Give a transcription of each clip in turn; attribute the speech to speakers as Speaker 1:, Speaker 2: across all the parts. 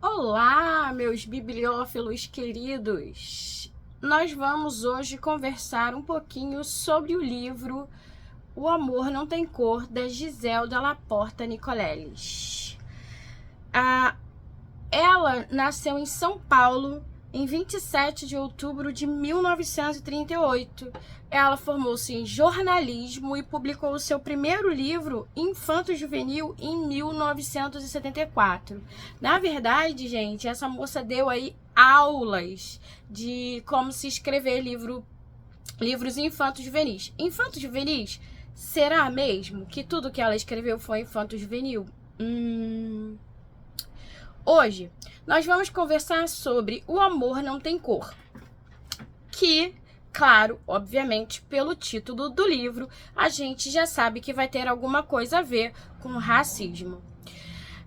Speaker 1: Olá, meus bibliófilos queridos! Nós vamos hoje conversar um pouquinho sobre o livro O Amor Não Tem Cor, da Giselle Laporta Nicoleles. Ela nasceu em São Paulo em 27 de outubro de 1938. Ela formou-se em jornalismo e publicou o seu primeiro livro, Infanto-Juvenil, em 1974. Na verdade, gente, essa moça deu aí aulas de como se escrever livros infanto-juvenis. Infanto-juvenis, será mesmo que tudo que ela escreveu foi infanto-juvenil? Hoje, nós vamos conversar sobre O Amor Não Tem Cor, que, claro, obviamente, pelo título do livro, a gente já sabe que vai ter alguma coisa a ver com racismo.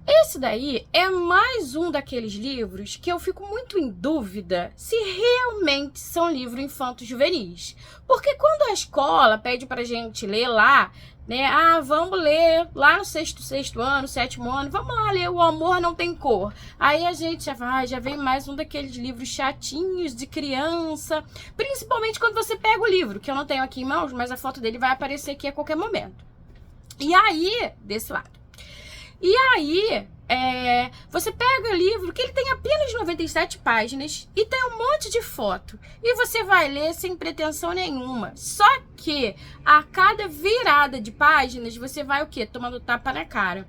Speaker 1: Esse daí é mais um daqueles livros que eu fico muito em dúvida se realmente são livros infanto-juvenis. Porque quando a escola pede pra gente ler lá, né? Vamos ler lá no sexto ano, sétimo ano, vamos lá ler O Amor Não Tem Cor. Aí a gente já vem mais um daqueles livros chatinhos de criança, principalmente quando você pega o livro, que eu não tenho aqui em mãos, mas a foto dele vai aparecer aqui a qualquer momento. E aí, desse lado. E aí, você pega o livro, que ele tem apenas 97 páginas e tem um monte de foto. E você vai ler sem pretensão nenhuma. Só que a cada virada de páginas, você vai o quê? Tomando tapa na cara.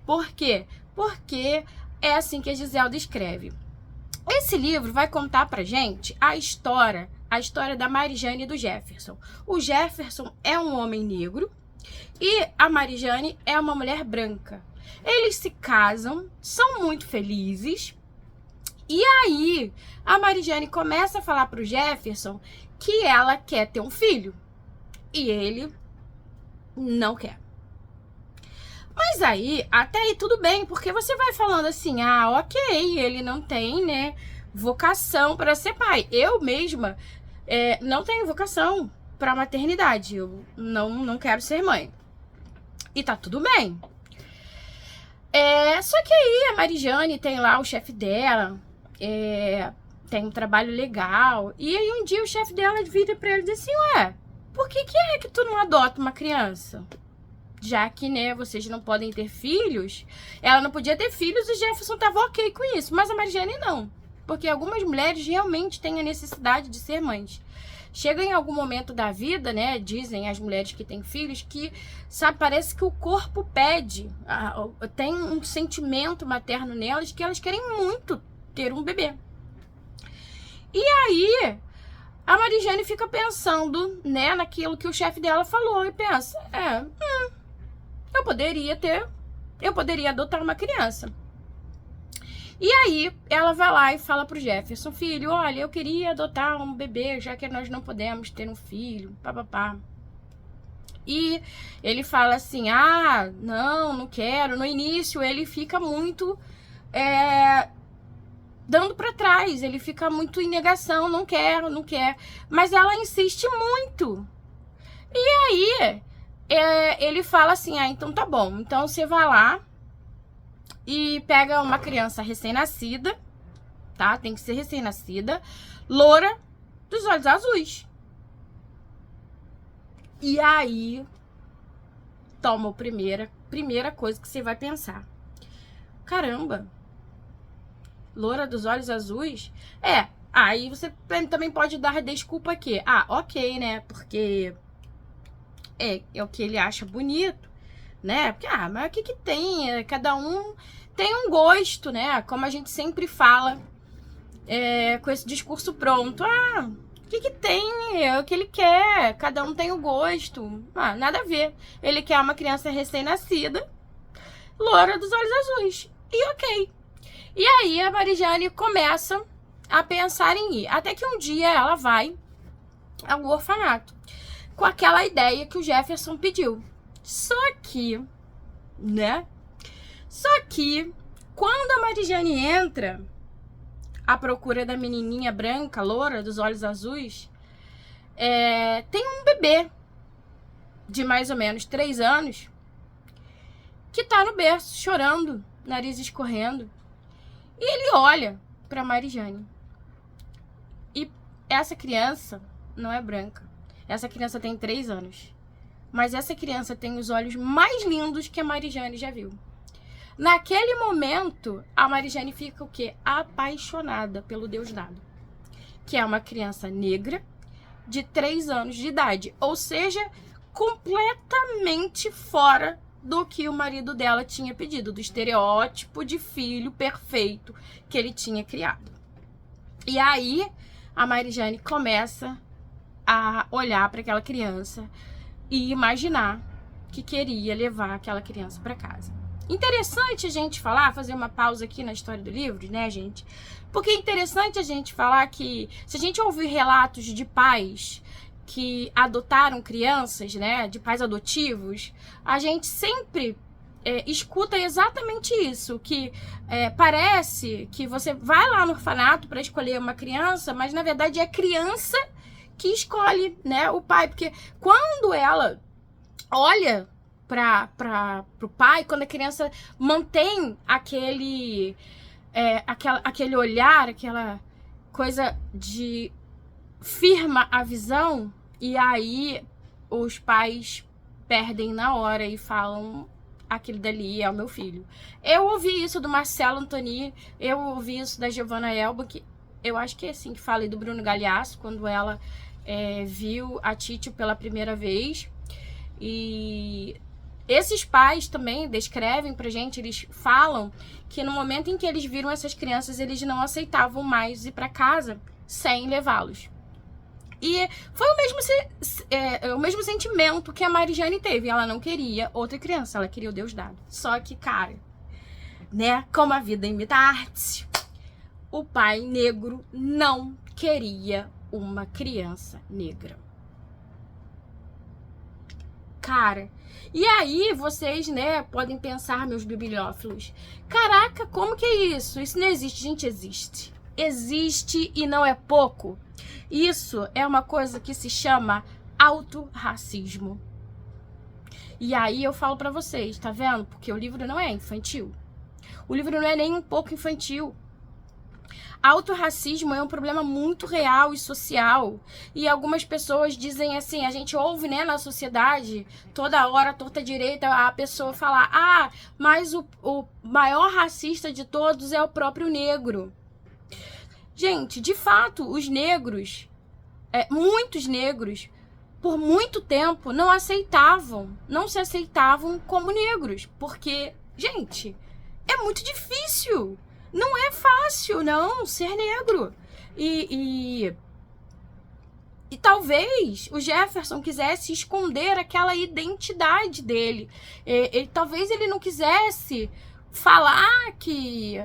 Speaker 1: Por quê? Porque é assim que a Giselle descreve. Esse livro vai contar pra gente a história da Marijane e do Jefferson. O Jefferson é um homem negro e a Marijane é uma mulher branca. Eles se casam, são muito felizes, e aí a Marijane começa a falar pro Jefferson que ela quer ter um filho, e ele não quer. Mas aí, até aí tudo bem, porque você vai falando assim, ok, ele não tem, né, vocação para ser pai. Eu mesma não tenho vocação para maternidade, eu não quero ser mãe. E tá tudo bem. Só que aí a Marijane tem lá o chefe dela, tem um trabalho legal, e aí um dia o chefe dela vira pra ele e diz assim, por que é que tu não adota uma criança? Já que, né, vocês não podem ter filhos, ela não podia ter filhos e o Jefferson tava ok com isso, mas a Marijane não, porque algumas mulheres realmente têm a necessidade de ser mães. Chega em algum momento da vida, né, dizem as mulheres que têm filhos, que, sabe, parece que o corpo pede, tem um sentimento materno nelas que elas querem muito ter um bebê. E aí, a Marijane fica pensando, né, naquilo que o chefe dela falou e pensa, eu poderia adotar uma criança. E aí, ela vai lá e fala pro Jefferson, filho, olha, eu queria adotar um bebê, já que nós não podemos ter um filho, papapá. E ele fala assim, não quero. No início, ele fica muito dando pra trás, ele fica muito em negação, não quero. Mas ela insiste muito. E aí, ele fala assim, então tá bom, então você vai lá e pega uma criança recém-nascida, tá? Tem que ser recém-nascida, loura, dos olhos azuis. E aí, toma a primeira coisa que você vai pensar. Caramba, loura dos olhos azuis? Aí você também pode dar desculpa aqui. Ok, né? Porque é o que ele acha bonito, né? Porque, mas o que tem? Cada um tem um gosto, né? Como a gente sempre fala com esse discurso pronto. O que tem? É o que ele quer. Cada um tem o gosto. Nada a ver. Ele quer uma criança recém-nascida, loura dos olhos azuis. E ok. E aí a Marijane começa a pensar em ir. Até que um dia ela vai ao orfanato com aquela ideia que o Jefferson pediu. Só que, quando a Marijane entra à procura da menininha branca, loura, dos olhos azuis, tem um bebê de mais ou menos 3 anos que tá no berço, chorando, nariz escorrendo. E ele olha para Marijane. E essa criança não é branca. Essa criança tem 3 anos. Mas essa criança tem os olhos mais lindos que a Marijane já viu. Naquele momento, a Marijane fica o quê? Apaixonada pelo Deus dado. Que é uma criança negra de 3 anos de idade. Ou seja, completamente fora do que o marido dela tinha pedido. Do estereótipo de filho perfeito que ele tinha criado. E aí, a Marijane começa a olhar para aquela criança e imaginar que queria levar aquela criança para casa. Interessante a gente falar, fazer uma pausa aqui na história do livro, né, gente? Porque é interessante a gente falar que, se a gente ouvir relatos de pais que adotaram crianças, né, de pais adotivos, a gente sempre escuta exatamente isso, que parece que você vai lá no orfanato para escolher uma criança, mas na verdade é a criança que escolhe, né, o pai, porque quando ela olha para o pai, quando a criança mantém aquele olhar, aquela coisa de firma a visão, e aí os pais perdem na hora e falam: aquele dali é o meu filho. Eu ouvi isso do Marcelo Antoni, eu ouvi isso da Giovanna Elba, que eu acho que é assim que fala, e do Bruno Galhaço, quando ela viu a Títio pela primeira vez. E esses pais também descrevem pra gente, eles falam que no momento em que eles viram essas crianças, eles não aceitavam mais ir pra casa sem levá-los. E foi o mesmo sentimento que a Marijane teve. Ela não queria outra criança, ela queria o Deus dado. Só que, cara, né, como a vida imita a arte, o pai negro não queria uma criança negra. Cara, e aí vocês, né, podem pensar, meus bibliófilos, caraca, como que é isso? Isso não existe. Gente, existe. Existe e não é pouco. Isso é uma coisa que se chama autorracismo. E aí eu falo pra vocês, tá vendo? Porque o livro não é infantil. O livro não é nem um pouco infantil. Autorracismo é um problema muito real e social. E algumas pessoas dizem assim, a gente ouve, né, na sociedade, toda hora, torta direita, a pessoa falar: ah, mas o maior racista de todos é o próprio negro. Gente, de fato, os negros, muitos negros, por muito tempo, não se aceitavam como negros. Porque, gente, é muito difícil. Não é fácil, não, ser negro. E talvez o Jefferson quisesse esconder aquela identidade dele. Talvez ele não quisesse falar que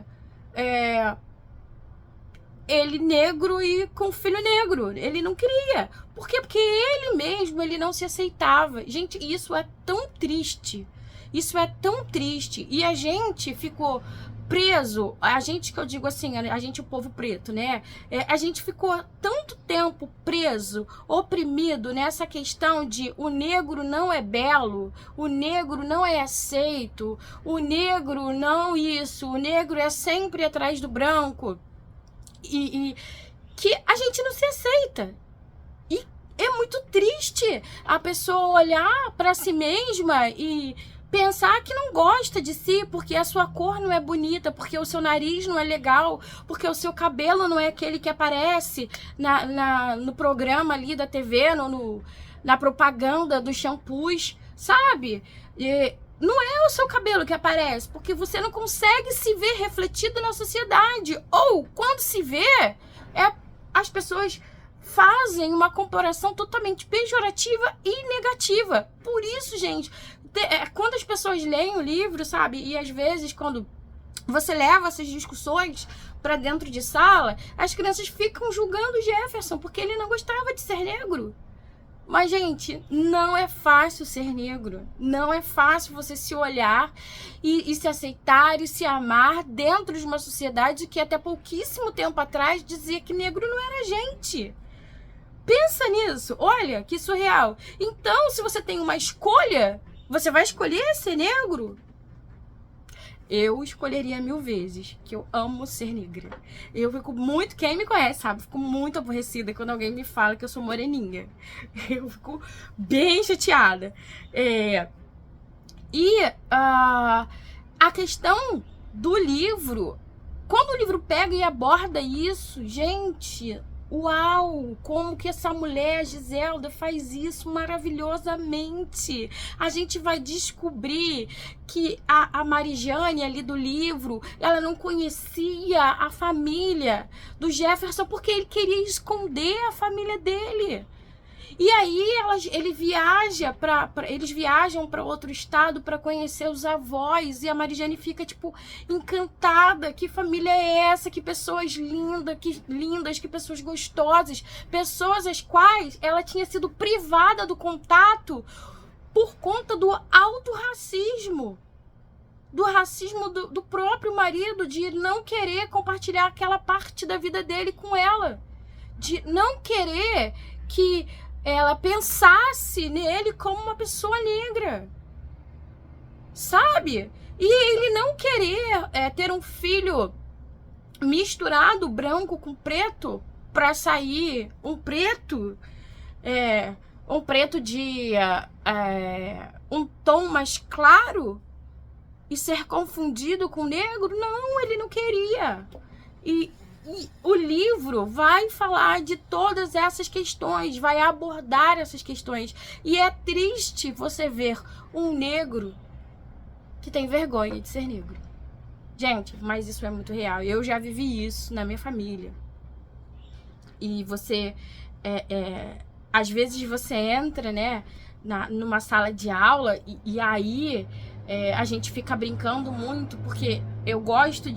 Speaker 1: ele negro e com filho negro. Ele não queria. Por quê? Porque ele mesmo, ele não se aceitava. Gente, isso é tão triste. Isso é tão triste. E a gente ficou preso, a gente, que eu digo assim, a gente, o povo preto, né? A gente ficou tanto tempo preso, oprimido nessa questão de o negro não é belo, o negro não é aceito, o negro não isso, o negro é sempre atrás do branco, e que a gente não se aceita. E é muito triste a pessoa olhar para si mesma e pensar que não gosta de si, porque a sua cor não é bonita, porque o seu nariz não é legal, porque o seu cabelo não é aquele que aparece no programa ali da TV, na propaganda dos shampoos, sabe? Não é o seu cabelo que aparece, porque você não consegue se ver refletido na sociedade. Ou, quando se vê, as pessoas fazem uma comparação totalmente pejorativa e negativa. Por isso, gente, quando as pessoas leem o livro, sabe, e às vezes quando você leva essas discussões para dentro de sala, as crianças ficam julgando o Jefferson porque ele não gostava de ser negro. Mas, gente, não é fácil ser negro. Não é fácil você se olhar e se aceitar e se amar dentro de uma sociedade que até pouquíssimo tempo atrás dizia que negro não era gente. Pensa nisso. Olha, que surreal. Então, se você tem uma escolha, você vai escolher ser negro? eu escolheria 1000 vezes, que eu amo ser negra. Eu fico muito, quem me conhece sabe, fico muito aborrecida quando alguém me fala que eu sou moreninha. Eu fico bem chateada. A questão do livro, quando o livro pega e aborda isso, gente, uau, como que essa mulher, Giselda, faz isso maravilhosamente. A gente vai descobrir que a Marijane ali do livro, ela não conhecia a família do Jefferson porque ele queria esconder a família dele. E aí eles viajam para outro estado para conhecer os avós, e a Marijane fica tipo encantada. Que família é essa? Que pessoas lindas, que pessoas gostosas, pessoas as quais ela tinha sido privada do contato por conta do alto racismo. Do racismo do próprio marido, de não querer compartilhar aquela parte da vida dele com ela, de não querer que ela pensasse nele como uma pessoa negra, sabe? E ele não querer ter um filho misturado, branco com preto, para sair um preto de um tom mais claro e ser confundido com negro. Não, ele não queria. E o livro vai falar de todas essas questões, vai abordar essas questões. E é triste você ver um negro que tem vergonha de ser negro. Gente, mas isso é muito real. Eu já vivi isso na minha família. E você, às vezes você entra, né, numa sala de aula e aí a gente fica brincando muito, porque eu gosto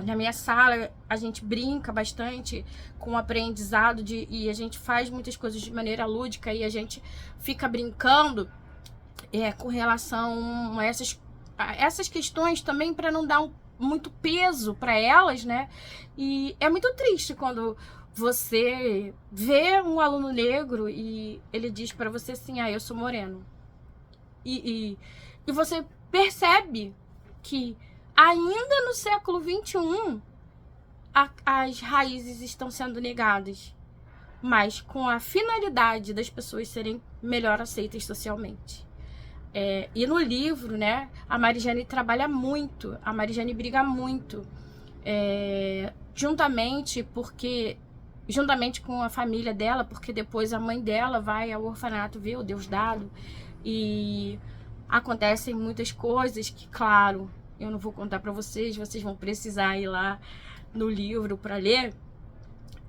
Speaker 1: na minha sala a gente brinca bastante com o aprendizado e a gente faz muitas coisas de maneira lúdica, e a gente fica brincando com relação a essas questões também, para não dar muito peso para elas, né? E é muito triste quando você vê um aluno negro e ele diz para você assim: eu sou moreno. E você percebe que ainda no século XXI as raízes estão sendo negadas, mas com a finalidade das pessoas serem melhor aceitas socialmente. E no livro, né, a Marijane trabalha muito, a Marijane briga muito, juntamente com a família dela, porque depois a mãe dela vai ao orfanato ver o Deusdado, e acontecem muitas coisas que, claro, eu não vou contar para vocês vão precisar ir lá no livro para ler.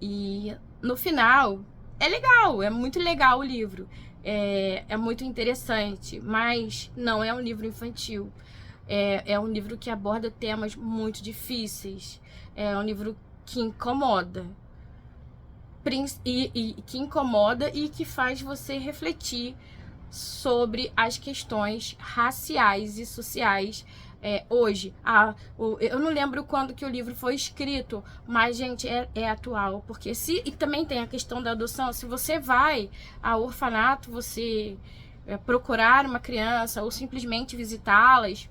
Speaker 1: E no final, é legal, é muito legal o livro, é muito interessante, mas não é um livro infantil. É um livro que aborda temas muito difíceis, é um livro que incomoda, que incomoda e que faz você refletir sobre as questões raciais e sociais hoje. Eu não lembro quando que o livro foi escrito, mas, gente, é atual, porque e também tem a questão da adoção. Se você vai ao orfanato, você procurar uma criança ou simplesmente visitá-las,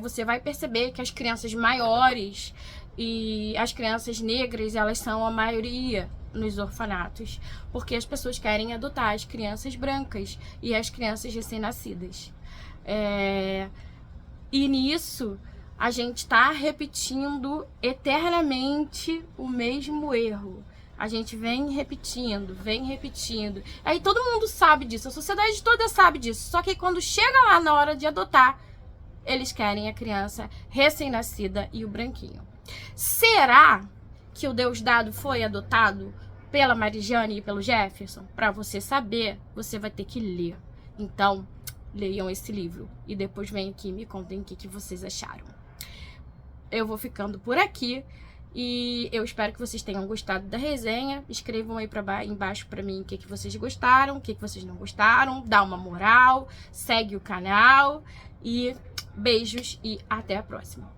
Speaker 1: você vai perceber que as crianças maiores e as crianças negras, elas são a maioria nos orfanatos, porque as pessoas querem adotar as crianças brancas e as crianças recém-nascidas. E nisso a gente está repetindo eternamente o mesmo erro. A gente vem repetindo. Aí todo mundo sabe disso, a sociedade toda sabe disso, só que quando chega lá na hora de adotar, eles querem a criança recém-nascida e o branquinho. Será que o Deusdado foi adotado pela Marijane e pelo Jefferson? Para você saber, você vai ter que ler. Então, leiam esse livro e depois vem aqui e me contem o que vocês acharam. Eu vou ficando por aqui e eu espero que vocês tenham gostado da resenha. Escrevam aí embaixo para mim o que vocês gostaram, o que vocês não gostaram, dá uma moral, segue o canal e beijos e até a próxima.